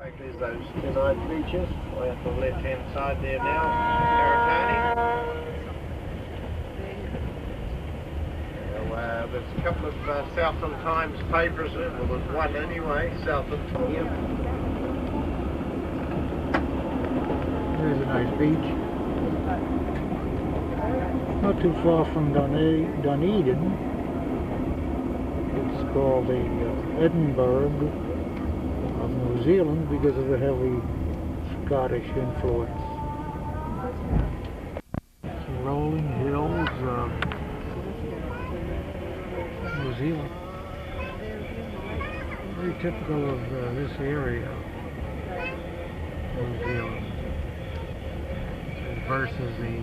Like there's those two nice beaches way up the left-hand side there now, Karatani. There's a couple of Southland Times papers, well there's one anyway, Southland Times. There's a nice beach. Not too far from Dunedin. It's called the Edinburgh of New Zealand because of the heavy Scottish influence. Some rolling hills of New Zealand. Very typical of this area of New Zealand versus the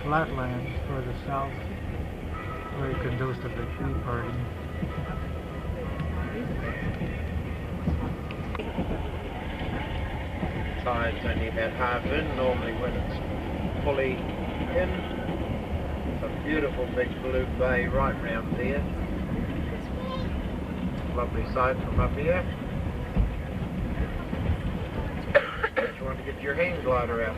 flatlands further south, very conducive to tree parting. Tide's only about half in, normally when it's fully in. It's a beautiful big blue bay right round there. Lovely sight from up here. If you want to get your hang glider out.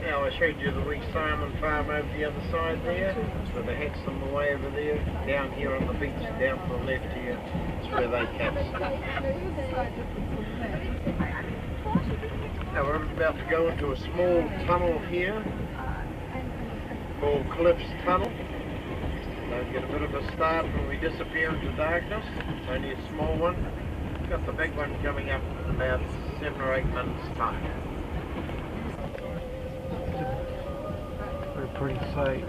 Now I showed you the wee salmon farm over the other side there. That's where they hatch them away over there. Down here on the beach, down to the left here, that's where they catch. Now we're about to go into a small tunnel here called Cliffs Tunnel. Don't get a bit of a start when we disappear into darkness. It's only a small one. We've got the big one coming up in about 7 or 8 minutes time. Very pretty sight.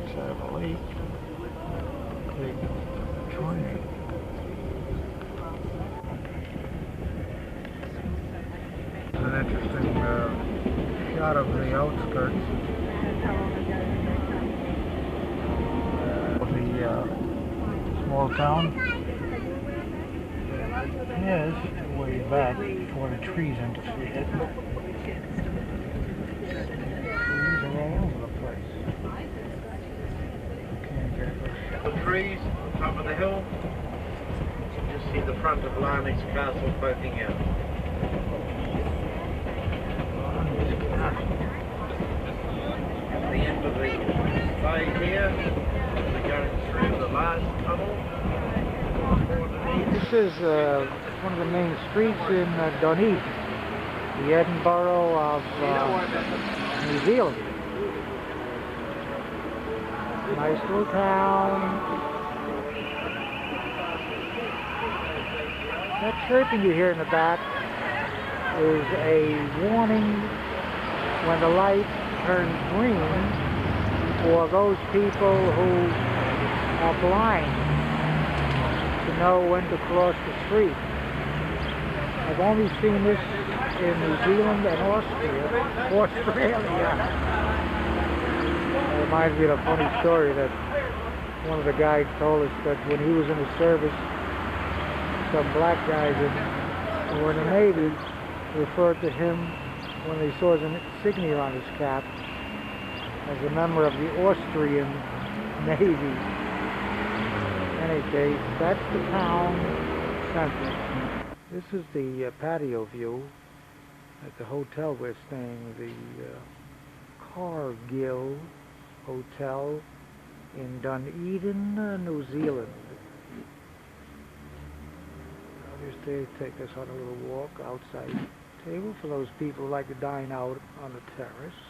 It's a lake. Big tree. It's an interesting shot of the outskirts of the small town. Yes, way back before the trees interfered. Trees are all over the place. Can't get it. The trees on top of the hill. You can just see the front of Larney's castle poking out. At the end of the bay here, we're going through the large tunnel. This is one of the main streets in Dunedin, the Edinburgh of New Zealand. Nice little town. That chirping you hear in the back is a warning when the light turns green for those people who are blind to know when to cross the street. I've only seen this in New Zealand and Australia. It reminds me of a funny story that one of the guides told us that when he was in the service, some black guys who were in the Navy referred to him when they saw his insignia on his cap as a member of the Austrian Navy. In any case, that's the town center. This is the patio view at the hotel we're staying, the Cargill Hotel in Dunedin, New Zealand. Just they take us on a little walk outside table for those people who like to dine out on the terrace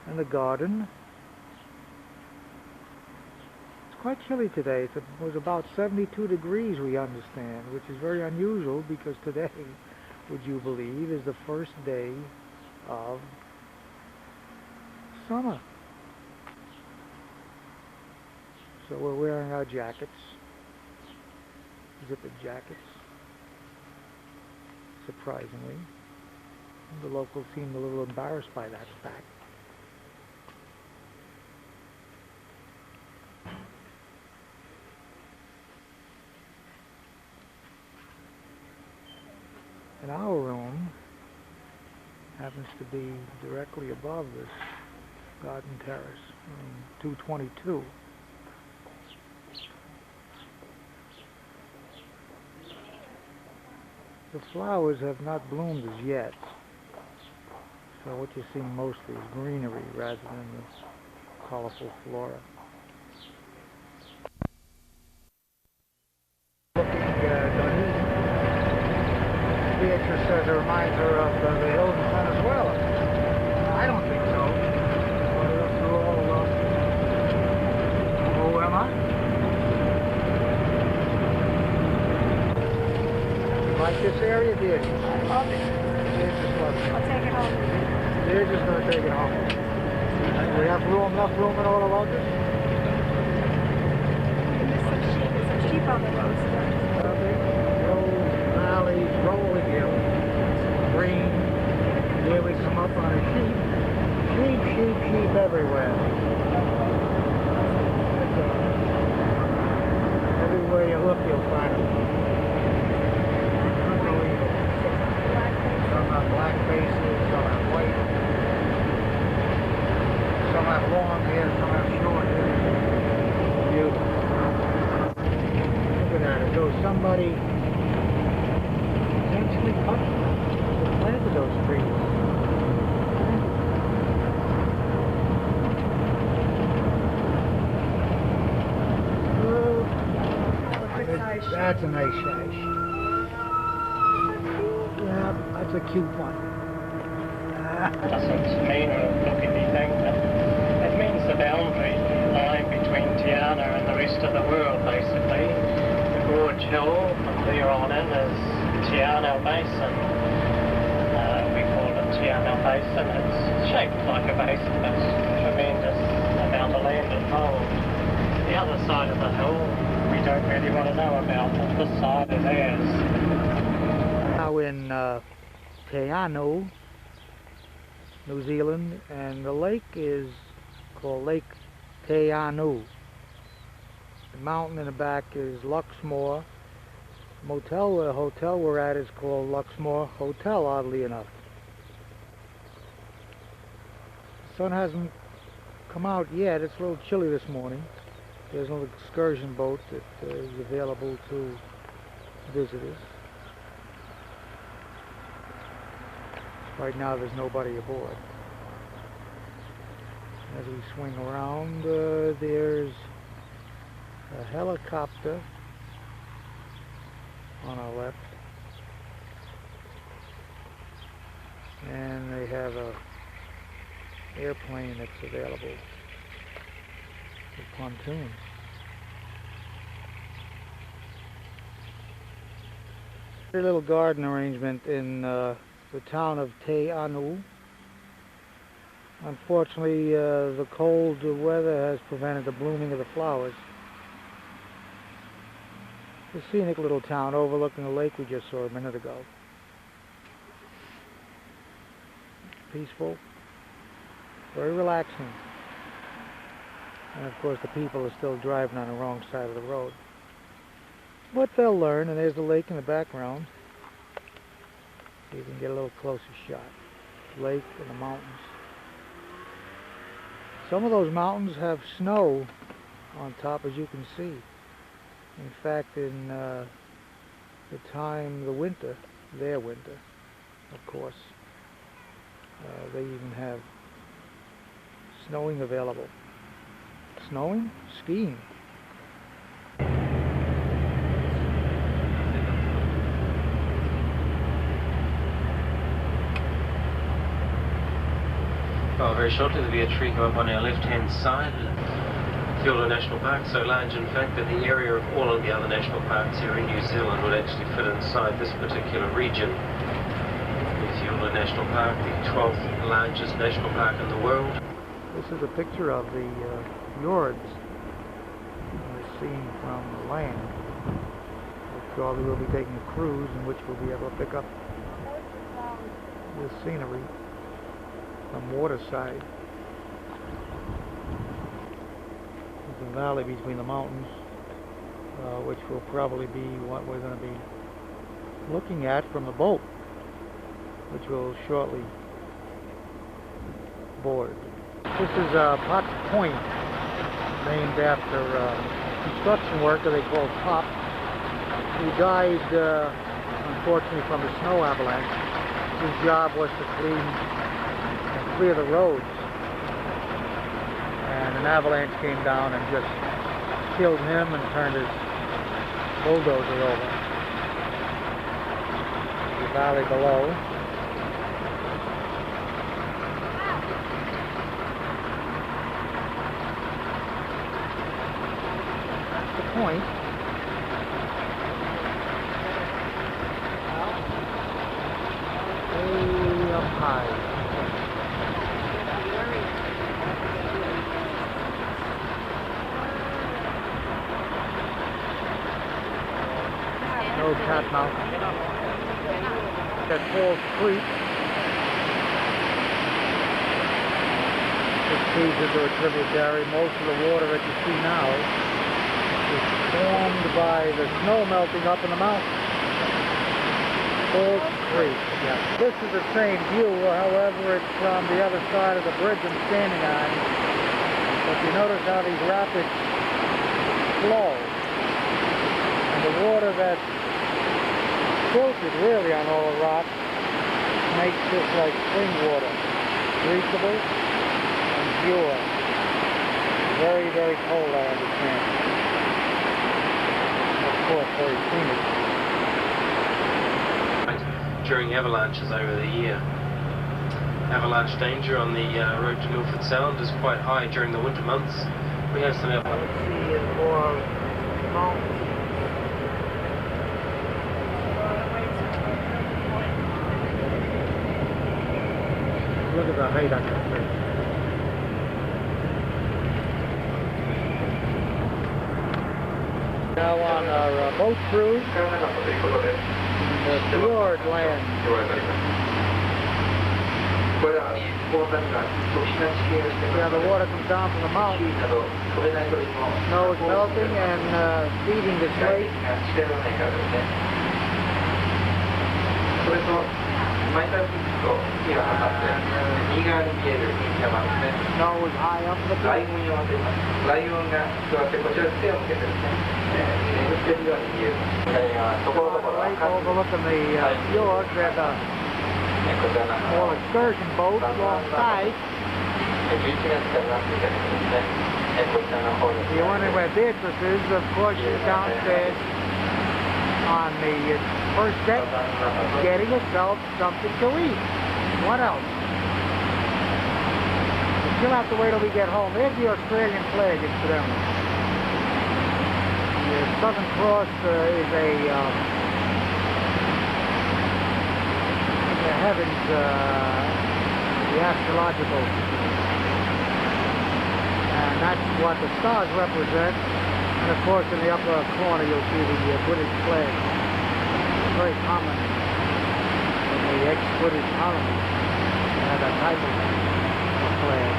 and the garden. It's quite chilly today. It was about 72 degrees, we understand, which is very unusual because today, would you believe, is the first day of summer. So we're wearing our jackets. Zippered jackets, surprisingly. The locals seemed a little embarrassed by that fact. And our room happens to be directly above this garden terrace, room 222. The flowers have not bloomed as yet. So what you're seeing mostly is greenery rather than the colorful flora. Beatrice says it reminds her of the hills in Venezuela. I don't think so. Oh, am I? You like this area, Beatrice? I love it. Beatrice loves it. I'll take it home. They're just going to take it home. We have enough room in all of this? There's some sheep on the road still. Hills, valleys, rolling hills, green. Here we come up on a sheep. Sheep everywhere. Everywhere you look, you'll find them. Unbelievable. Some have black faces, some have white. Some have long hair, some have short hair. Beautiful. Look at that. As though somebody intentionally planted those trees. That's a nice size. Yeah, that's a cute one. Doesn't mean look anything. It means the boundary line between Tiana and the rest of the world, basically. The Gorge Hill from there on in is Tiana Basin. We call it Tiana Basin. It's shaped like a basin. It's a tremendous amount of land involved. The other side of the hill, we don't really want to know about, but this side it is. Now in Teano, New Zealand, and the lake is called Lake Teano. The mountain in the back is Luxmore. The hotel we're at is called Luxmore Hotel, oddly enough. The sun hasn't come out yet. It's a little chilly this morning. There's an excursion boat that is available to visitors. Right now there's nobody aboard. As we swing around, there's a helicopter on our left. And they have a airplane that's available. Pontoons. A little garden arrangement in the town of Te'anu. Unfortunately, the cold weather has prevented the blooming of the flowers. It's a scenic little town overlooking the lake we just saw a minute ago. Peaceful, very relaxing. And of course the people are still driving on the wrong side of the road. But they'll learn, and there's the lake in the background. So you can get a little closer shot. Lake and the mountains. Some of those mountains have snow on top, as you can see. In fact, in the winter, their winter, of course, they even have snowing available. Snowing? Skiing. Well, very shortly there'll be a tree go up on our left-hand side. Fiordland National Park, so large in fact that the area of all of the other national parks here in New Zealand would actually fit inside this particular region. The Fiordland National Park, the 12th largest national park in the world. This is a picture of the fjords as seen from the land. We probably will be taking a cruise in which we'll be able to pick up this scenery from waterside. There's a valley between the mountains, which will probably be what we're going to be looking at from the boat, which will shortly board. This is Potts Point, named after a construction worker they call Pop, who died on unfortunately from the snow avalanche. His job was to clear the roads. And an avalanche came down and just killed him and turned his bulldozer over. The valley below. That's the point. Way up high. No Catmount. That Falls Creek. It feeds into a tributary. Most of the water that you see now is formed by the snow melting up in the mountains. Falls Creek. Yeah. This is the same view, however, it's from the other side of the bridge I'm standing on. But you notice how these rapids flow. And the water that's filtered really on all the rocks makes this like spring water. Drinkable and pure. Very, very cold, I understand. Of course, very scenic. During avalanches over the year. Avalanche danger on the road to Milford Sound is quite high during the winter months. We have some avalanche. Let's see more mountains. Look at the height on that bridge. Now on our boat cruise in the fjord land. Yeah, the water comes down from the mountain. Snow is melting and feeding the lake. Snow is high up the peak. Overlooking the fjord, there's a small excursion boat alongside. If you're wondering where Beatrice is, of course she's downstairs on the first deck getting herself something to eat. What else? She'll have to wait till we get home. There's the Australian flag, incidentally. The Southern Cross is the heavens, the astrological. And that's what the stars represent. And of course in the upper corner you'll see the British flag. It's very common in the ex-British colonies to have that type of flag.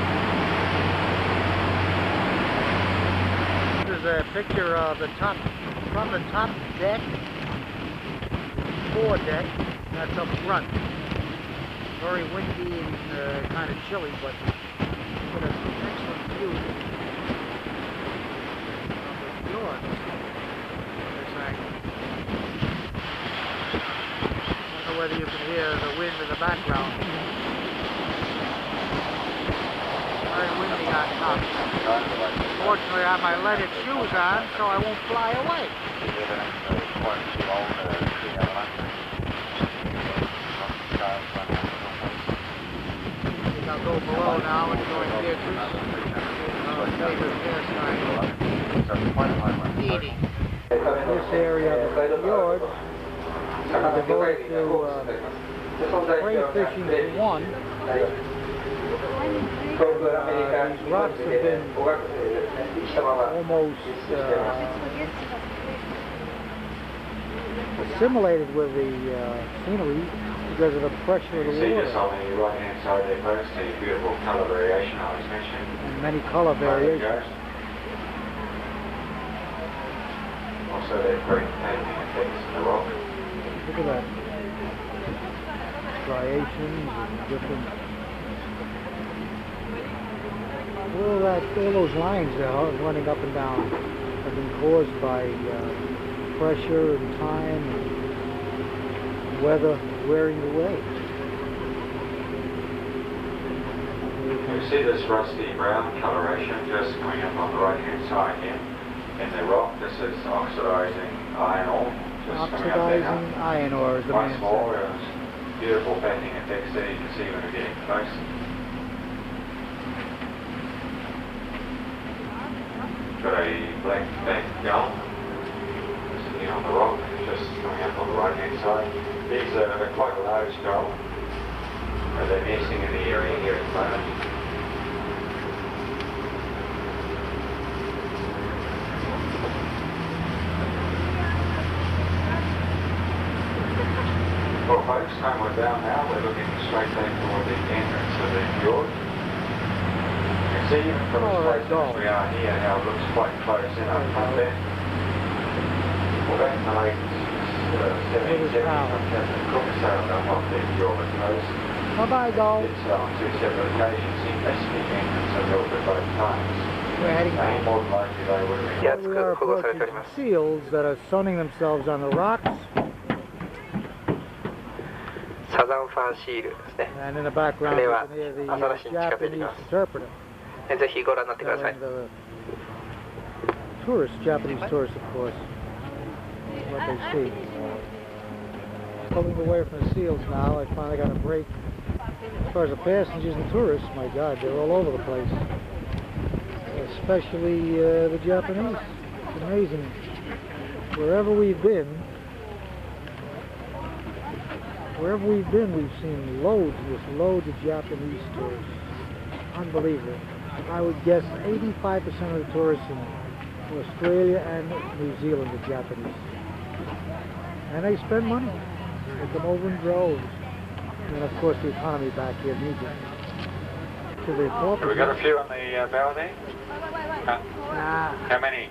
This is a picture of the top, from the top deck, foredeck, that's up front. Very windy and kind of chilly, but with an excellent view of the fjord. This angle. I don't know whether you can hear the wind in the background. Very windy on top. Fortunately, I have my leaded shoes on, so I won't fly away. I'll go below now and join Beatrice. Favorite hairstyle. Eating. This area of the fjord is devoted to prey fishing for one. These rocks have been almost assimilated with the scenery because of the pressure of the water. You see just on the right hand side there folks, the beautiful colour variation I was mentioning. And many colour variations. Also the green painting effects in the rock. Look at that. Striations and different. All those lines that are running up and down have been caused by pressure and time and weather wearing away. You see this rusty brown coloration just coming up on the right hand side here in the rock. This is oxidizing iron ore just coming up there now. Oxidizing iron ore, as the man Once more, said. there's beautiful bending effects there you can see when we're getting close. Got a black gull sitting on the rock, just coming up on the right hand side. These are quite large gull. They're nesting in the area here at the moment. Well folks, homeward bound now, we're looking straight back toward the entrance of the fjord. You can see even from as close as we are here how it looks quite close in up front there. Well, back in the late 1770s when Captain Cook sailed up off the fjord coast, Bye-bye, Gull. did so on two separate occasions. He missed the entrance of Milford both times. We're heading back. And more than likely they would have been. We are approaching seals that are sunning themselves on the rocks. サザンファンシールですね。 And in the background, 船 you は can hear the アザラシに近づいてき Japanese ます。 interpreter ぜひご覧になってください telling。the tourists, Japanese tourists, of course, what they see. Pulling away from the seals now, I finally got a break. As far as the passengers and tourists, my God, they're all over the place. Especially the Japanese. It's amazing. Wherever we've been, we've seen loads of Japanese tourists. Unbelievable. I would guess 85% of the tourists in Australia and New Zealand are Japanese. And they spend money. They come over in droves. And of course the economy back here needs it. To the Have we got a few on the bow there? Nah, How many?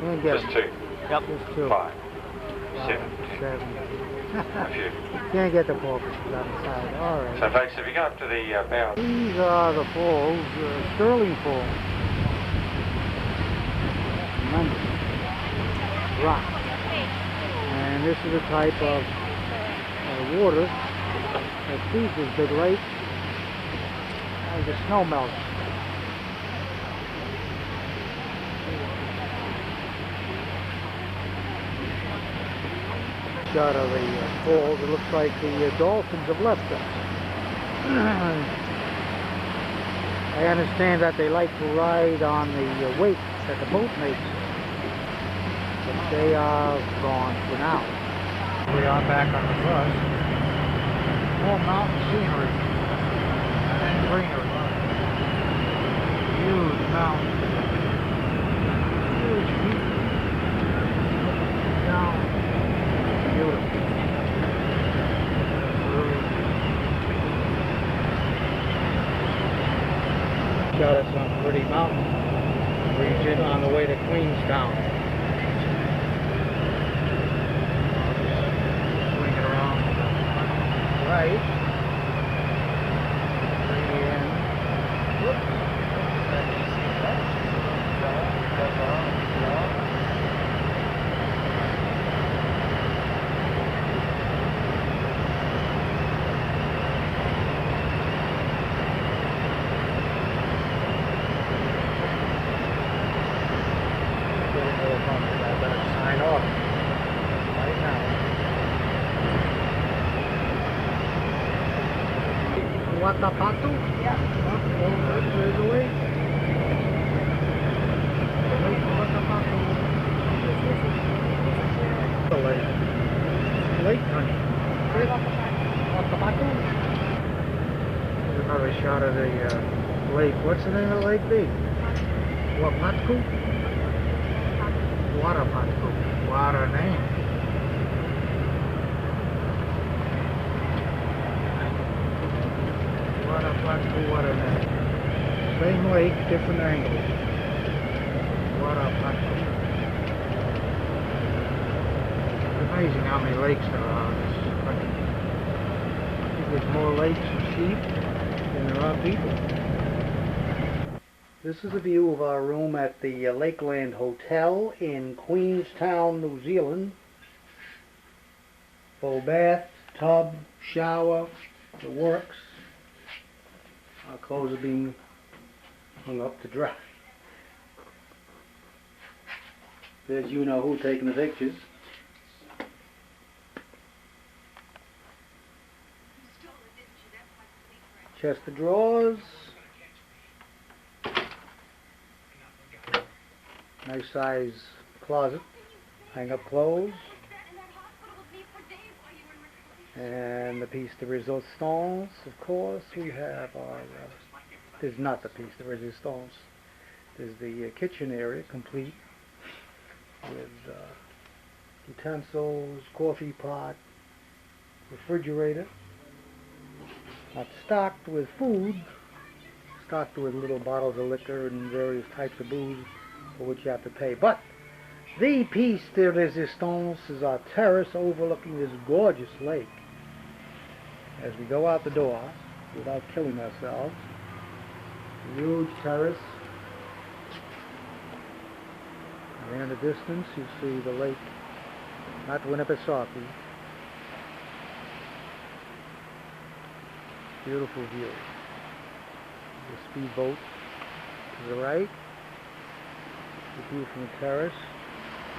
can't get Just them. two? Just two. 5? 7? 7. A few. Can't get the porpoises on the side. All right. So folks, if you go up to the bow, These are the falls, Sterling Falls. Tremendous. Rock. And this is the type of water that feeds this big lake as the snow melts. Shot of the falls, it looks like the dolphins have left us. I understand that they like to ride on the wake that the boat makes, but they are gone for now. We are back on the bus. More mountain scenery and greenery. Huge mountains. Huge peaks. Down. Beautiful. Shot us on pretty mountain region on the way to Queenstown. Swing it around right. And whoops. I better sign off right now. Watapatu? Yeah. Oh, there's a lake. Lake Watapatu. The lake. Lake honey. Watapatu. Here's another shot of the lake. What's the name of the lake be? Wapatku? Watapatu. What a name. Watapatu, what a name. Same lake, different angles. Watapatu. It's amazing how many lakes there are in this country. I think there's more lakes and sheep than there are people. This is a view of our room at the Lakeland Hotel in Queenstown, New Zealand. Full bath, tub, shower, the works. Our clothes are being hung up to dry. There's you-know-who taking the pictures. Chest of drawers. Nice size closet. Hang up clothes. And the piece de resistance, of course. We have our, there's not the piece de resistance. There's the kitchen area, complete with utensils, coffee pot, refrigerator. Not stocked with food, stocked with little bottles of liquor and various types of booze for which you have to pay. But the piece de resistance is our terrace overlooking this gorgeous lake. As we go out the door, without killing ourselves, a huge terrace. And in the distance you see the lake, not Winnipesaukee. Beautiful view. The speedboat to the right. The view from the terrace.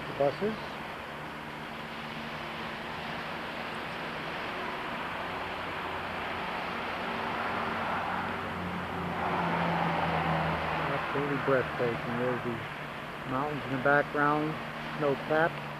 The buses. Absolutely breathtaking. There's the mountains in the background, snow-capped.